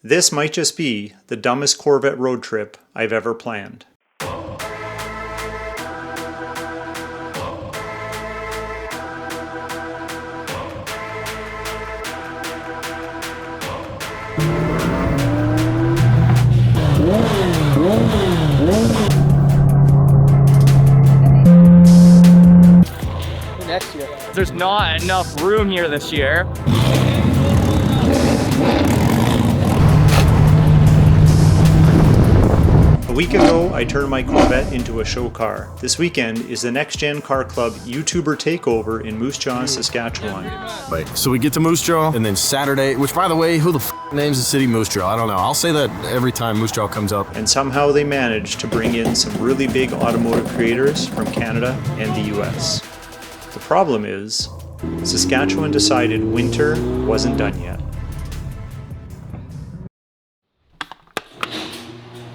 This might just be the dumbest Corvette road trip I've ever planned. Next year. There's not enough room here this year. A week ago, I turned my Corvette into a show car. This weekend is the NextGen Car Club YouTuber Takeover in Moose Jaw, Saskatchewan. Right, so we get to Moose Jaw, and then Saturday, which by the way, who the f names the city Moose Jaw? I don't know. I'll say that every time Moose Jaw comes up. And somehow they managed to bring in some really big automotive creators from Canada and the US. The problem is, Saskatchewan decided winter wasn't done yet.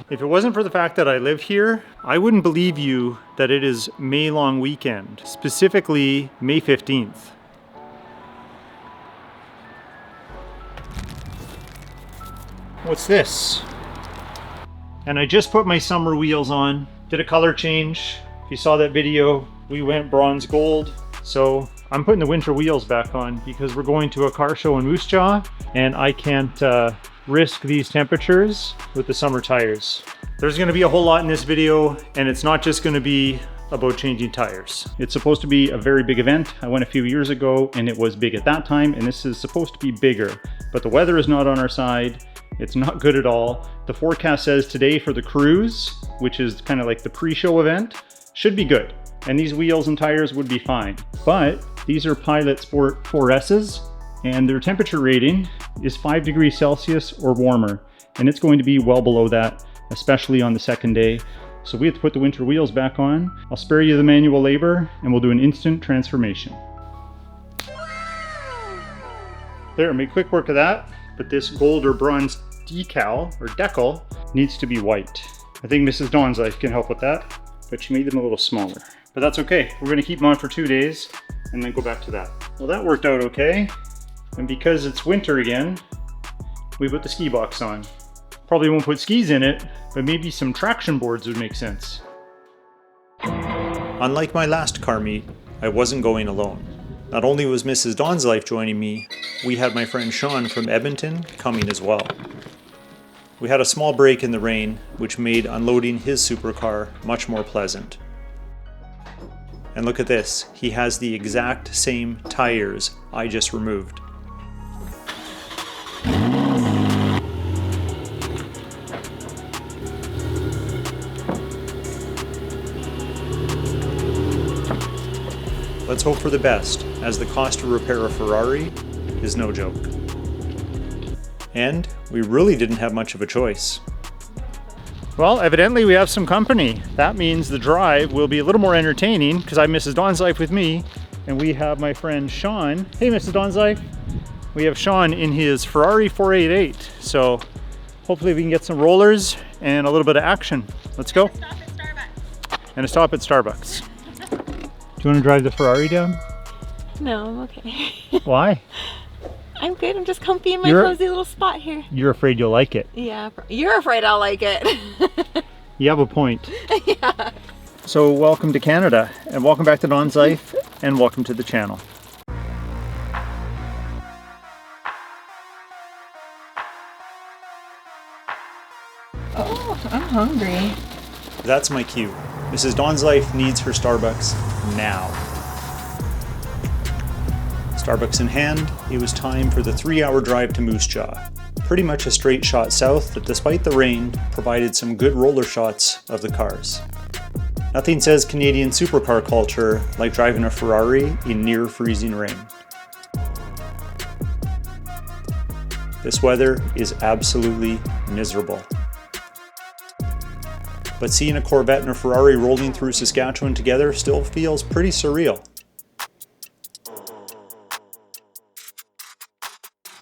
If it wasn't for the fact that I live here, I wouldn't believe you that it is May long weekend, specifically May 15th. What's this? And I just put my summer wheels on, did a color change. If you saw that video, we went bronze gold. So I'm putting the winter wheels back on because we're going to a car show in Moose Jaw and I can't risk these temperatures with the summer tires. There's going to be a whole lot in this video, and it's not just going to be about changing tires. It's supposed to be a very big event. I went a few years ago and it was big at that time, and this is supposed to be bigger, but the weather is not on our side. It's not good at all. The forecast says today for the cruise, which is kind of like the pre-show event, should be good. And these wheels and tires would be fine. But these are Pilot Sport 4S's, and their temperature rating is 5 degrees Celsius or warmer. And it's going to be well below that, especially on the second day. So we have to put the winter wheels back on. I'll spare you the manual labor and we'll do an instant transformation. There, make quick work of that. But this gold or bronze decal or decal needs to be white. I think Mrs. DONSLIFE can help with that, but she made them a little smaller. But that's okay. We're gonna keep them on for 2 days and then go back to that. Well, that worked out okay. And because it's winter again, we put the ski box on. Probably won't put skis in it, but maybe some traction boards would make sense. Unlike my last car meet, I wasn't going alone. Not only was Mrs. DONSLIFE joining me, we had my friend Sean from Edmonton coming as well. We had a small break in the rain, which made unloading his supercar much more pleasant. And look at this, he has the exact same tires I just removed. Let's hope for the best, as the cost to repair a Ferrari is no joke. And we really didn't have much of a choice. Well, evidently we have some company. That means the drive will be a little more entertaining because I have Mrs. DONSLIFE with me, and we have my friend Sean. Hey, Mrs. DONSLIFE. We have Sean in his Ferrari 488. So hopefully we can get some rollers and a little bit of action. Let's go. Stop at Starbucks. And a stop at Starbucks. Do you want to drive the Ferrari down? No, I'm okay. Why? I'm good. I'm just comfy in my cozy little spot here. You're afraid you'll like it. Yeah, you're afraid I'll like it. You have a point. Yeah. So welcome to Canada, and welcome back to DONSLIFE, and welcome to the channel. Oh, I'm hungry. That's my cue. Mrs. DONSLIFE needs her Starbucks now. Starbucks in hand, it was time for the 3-hour drive to Moose Jaw. Pretty much a straight shot south that, despite the rain, provided some good roller shots of the cars. Nothing says Canadian supercar culture like driving a Ferrari in near freezing rain. This weather is absolutely miserable. But seeing a Corvette and a Ferrari rolling through Saskatchewan together still feels pretty surreal.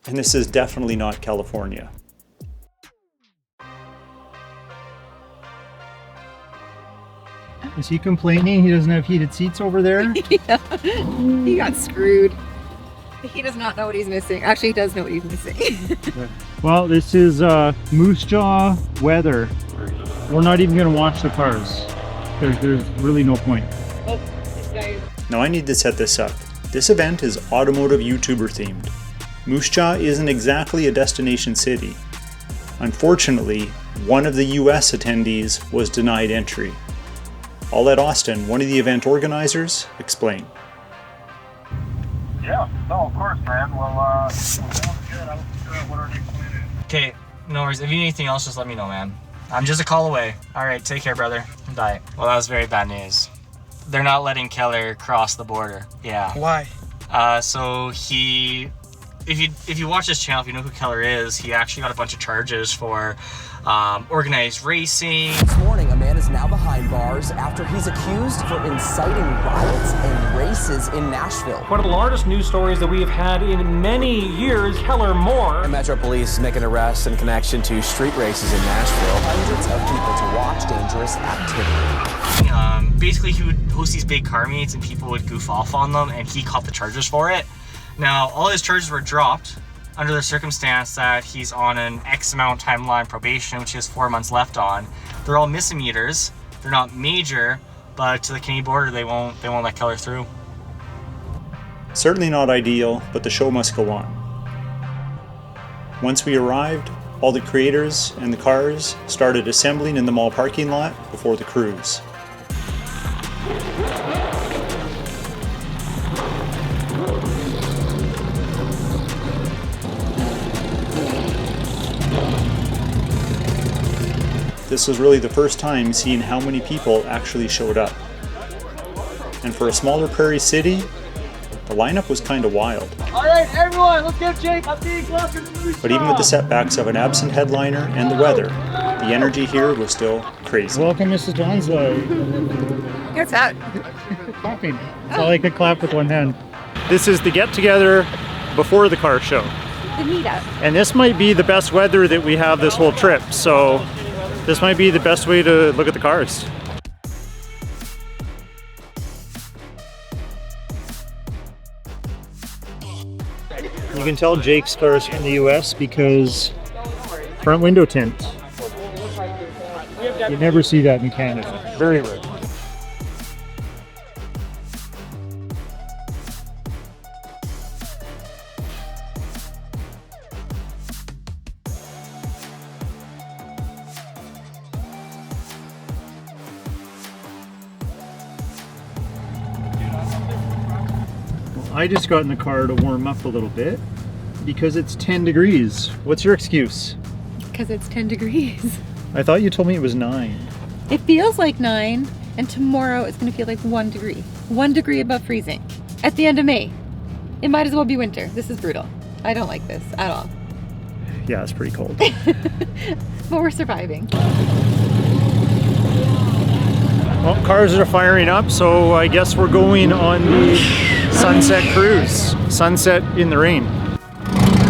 And this is definitely not California. Is he complaining he doesn't have heated seats over there? Yeah, he got screwed. He does not know what he's missing. Actually, he does know what he's missing. Well, this is Moose Jaw weather. We're not even going to watch the cars. There's really no point. Oh, this guy is... Now I need to set this up. This event is automotive YouTuber themed. Moose Jaw isn't exactly a destination city. Unfortunately, one of the US attendees was denied entry. I'll let Austin, one of the event organizers, explain. Yeah, no, of course, man. Well, sounds good. I'll figure out what our next plan is. Okay, no worries. If you need anything else, just let me know, man. I'm just a call away. All right, take care, brother. Bye. Well, that was very bad news. They're not letting Keller cross the border. Yeah. Why? So he, if you watch this channel, if you know who Keller is, he actually got a bunch of charges for organized racing. This morning, a man is now behind bars after he's accused for inciting riots and races in Nashville. One of the largest news stories that we have had in many years, Keller Moore. Metro Police make an arrest in connection to street races in Nashville. Hundreds of people to watch dangerous activity. Basically, he would host these big car meets and people would goof off on them, and he caught the charges for it. Now, all his charges were dropped under the circumstance that he's on an X amount timeline probation, which he has 4 months left on. They're all misdemeanors. They're not major, but to the Canadian border, they won't let Keller through. Certainly not ideal, but the show must go on. Once we arrived, all the creators and the cars started assembling in the mall parking lot before the cruise. This was really the first time seeing how many people actually showed up. And for a smaller prairie city, the lineup was kind of wild. Alright, everyone, let's get Jake. I'm being closer to Moose Jaw. But even with the setbacks of an absent headliner and the weather, the energy here was still crazy. Welcome, Mrs. DONSLIFE. What's that? Clapping. That's all I could clap with one hand. This is the get-together before the car show. The meetup. And this might be the best weather that we have this whole trip, so this might be the best way to look at the cars. You can tell Jake's car is from the US because front window tint. You never see that in Canada. Very rare. I just got in the car to warm up a little bit because it's 10 degrees. What's your excuse? Because it's 10 degrees. I thought you told me it was 9. It feels like 9, and tomorrow it's going to feel like 1 degree. 1 degree above freezing. At the end of May. It might as well be winter. This is brutal. I don't like this at all. Yeah, it's pretty cold. But we're surviving. Well, cars are firing up, so I guess we're going on the sunset cruise. Sunset in the rain.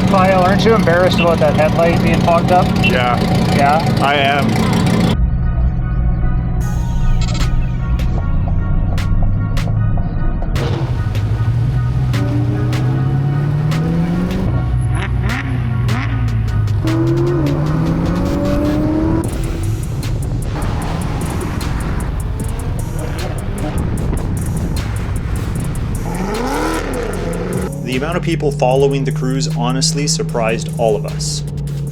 Kyle, aren't you embarrassed about that headlight being fogged up? Yeah, Yeah? I am. The amount of people following the cruise honestly surprised all of us.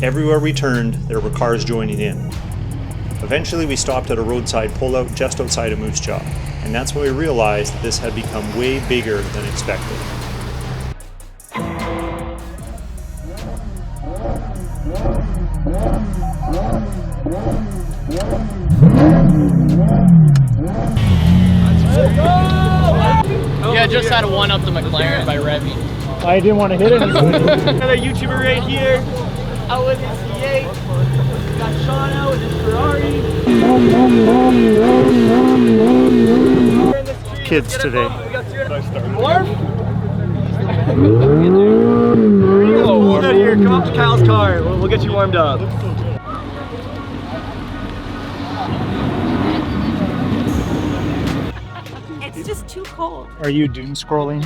Everywhere we turned, there were cars joining in. Eventually we stopped at a roadside pullout just outside of Moose Jaw, and that's when we realized this had become way bigger than expected. Yeah, just had to one up the McLaren by revving. I didn't want to hit anybody. Another YouTuber right here. Out with his C8. Got Sean out with his Ferrari. Kids today. Warm? Hold out here. Come up to Kyle's car. We'll get you warmed up. It's just too cold. Are you doom scrolling?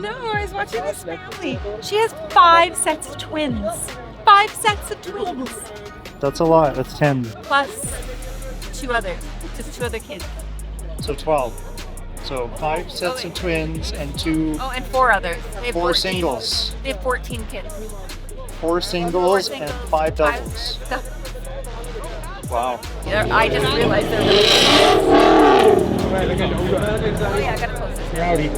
No, I was watching this family. She has 5 sets of twins. 5 sets of twins. That's a lot. That's 10. Plus 2 other kids. So 12. So 5 sets of twins and 2. Oh, and 4 others. They have 4 14. singles. They have 14 kids. 4 singles and 5 doubles. Wow. Yeah, I just realized they're really Oh yeah, I gotta close this. Howdy.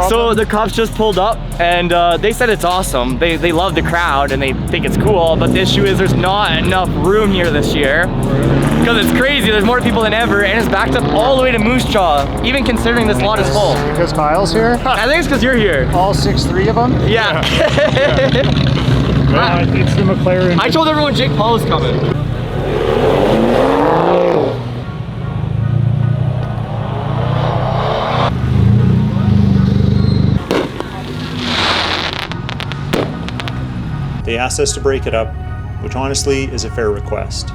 So the cops just pulled up and they said it's awesome. They love the crowd and they think it's cool, but the issue is there's not enough room here this year. Because it's crazy, there's more people than ever and it's backed up all the way to Moose Jaw, even considering this lot is full. Because Kyle's here? I think it's because you're here. All 6'3" of them? Yeah. Well, it's the McLaren. I told everyone Jake Paul is coming. They asked us to break it up, which honestly is a fair request.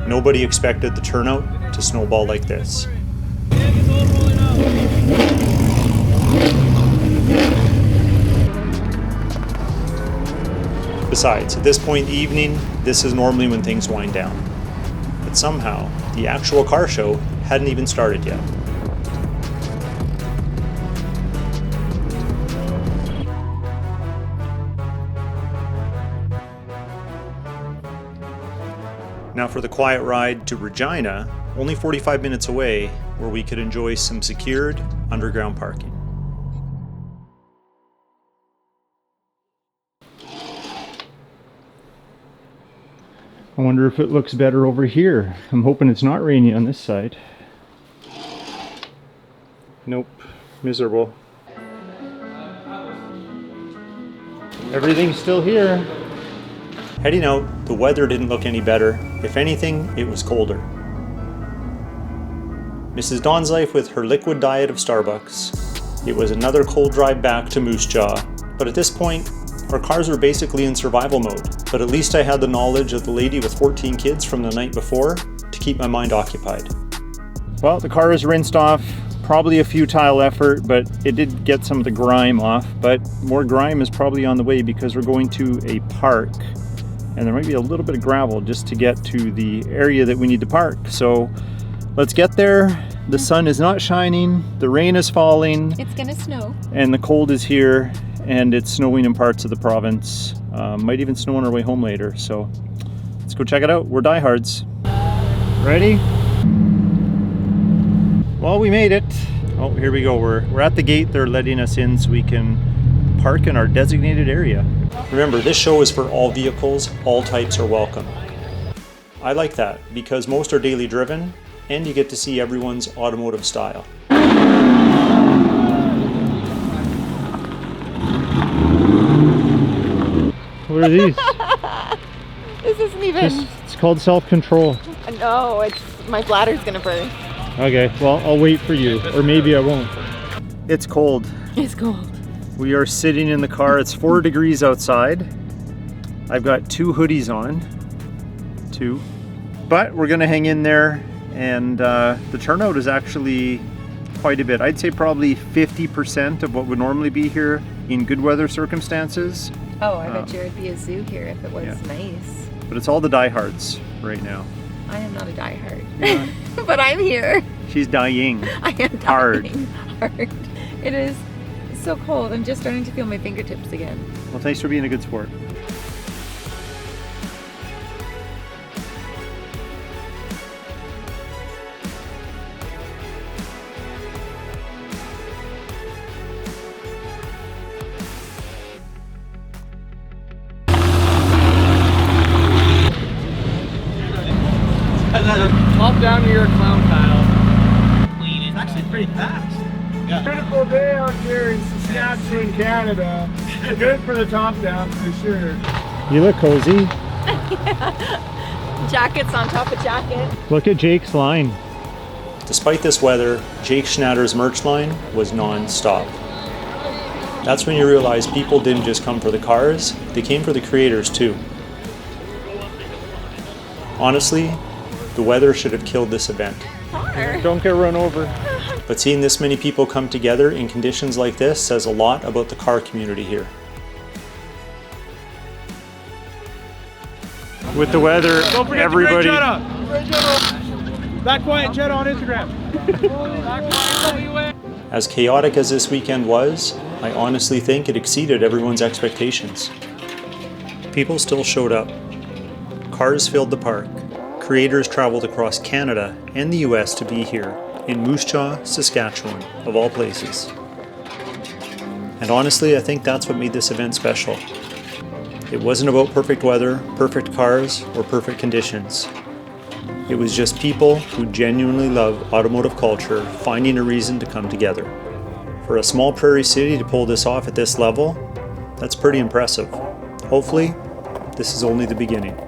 Nobody expected the turnout to snowball like this. Besides, at this point in the evening, this is normally when things wind down. But somehow, the actual car show hadn't even started yet. Now for the quiet ride to Regina, only 45 minutes away, where we could enjoy some secured underground parking. I wonder if it looks better over here. I'm hoping it's not rainy on this side. Nope, miserable. Everything's still here. Heading out, the weather didn't look any better. If anything, it was colder. Mrs. DONSLIFE with her liquid diet of Starbucks. It was another cold drive back to Moose Jaw, but at this point, our cars were basically in survival mode. But at least I had the knowledge of the lady with 14 kids from the night before to keep my mind occupied. Well, the car is rinsed off. Probably a futile effort, but it did get some of the grime off. But more grime is probably on the way because we're going to a park. And there might be a little bit of gravel just to get to the area that we need to park. So let's get there. The sun is not shining, the rain is falling. It's gonna snow. And the cold is here, and it's snowing in parts of the province. Might even snow on our way home later. So let's go check it out. We're diehards. Ready? Well, we made it. Oh, here we go. We're at the gate. They're letting us in so we can park in our designated area. Remember, this show is for all vehicles, all types are welcome. I like that because most are daily driven and you get to see everyone's automotive style. What are these? This isn't even... It's called self-control. No, it's my bladder's gonna burst. Okay, well, I'll wait for you, or maybe I won't. It's cold. It's cold. We are sitting in the car. It's 4 degrees outside. I've got 2 hoodies on. 2. But we're gonna hang in there, and the turnout is actually quite a bit. I'd say probably 50% of what would normally be here in good weather circumstances. Oh, I bet you it'd be a zoo here if it was nice. But it's all the diehards right now. I am not a diehard. Yeah. But I'm here. She's dying. I am dying. Hard. It is so cold. I'm just starting to feel my fingertips again. Well, thanks for being a good sport. Hop down to your clown tile. It's actually pretty fast. Yeah. Critical day out here in Saskatchewan, Canada. Good for the top down for sure. You look cozy. Jackets on top of jacket. Look at Jake's line. Despite this weather, Jake Schnatter's merch line was non-stop. That's when you realize people didn't just come for the cars, they came for the creators too. Honestly, the weather should have killed this event. Don't get run over. But seeing this many people come together in conditions like this says a lot about the car community here. With the weather, Don't forget everybody. That quiet Jetta on Instagram. As chaotic as this weekend was, I honestly think it exceeded everyone's expectations. People still showed up. Cars filled the park. Creators traveled across Canada and the US to be here, in Moose Jaw, Saskatchewan, of all places. And honestly, I think that's what made this event special. It wasn't about perfect weather, perfect cars, or perfect conditions. It was just people who genuinely love automotive culture finding a reason to come together. For a small prairie city to pull this off at this level, that's pretty impressive. Hopefully, this is only the beginning.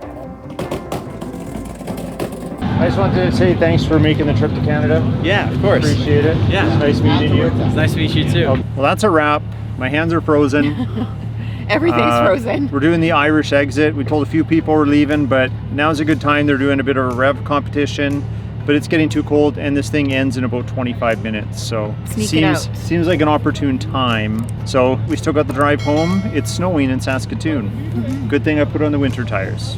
I just wanted to say thanks for making the trip to Canada. Yeah, of course. Appreciate it. Yeah. It's nice meeting you. It's nice to meet you too. Well, that's a wrap. My hands are frozen. Everything's frozen. We're doing the Irish exit. We told a few people we're leaving, but now's a good time. They're doing a bit of a rev competition, but it's getting too cold and this thing ends in about 25 minutes. So seems like an opportune time. So we still got the drive home. It's snowing in Saskatoon. Good thing I put on the winter tires.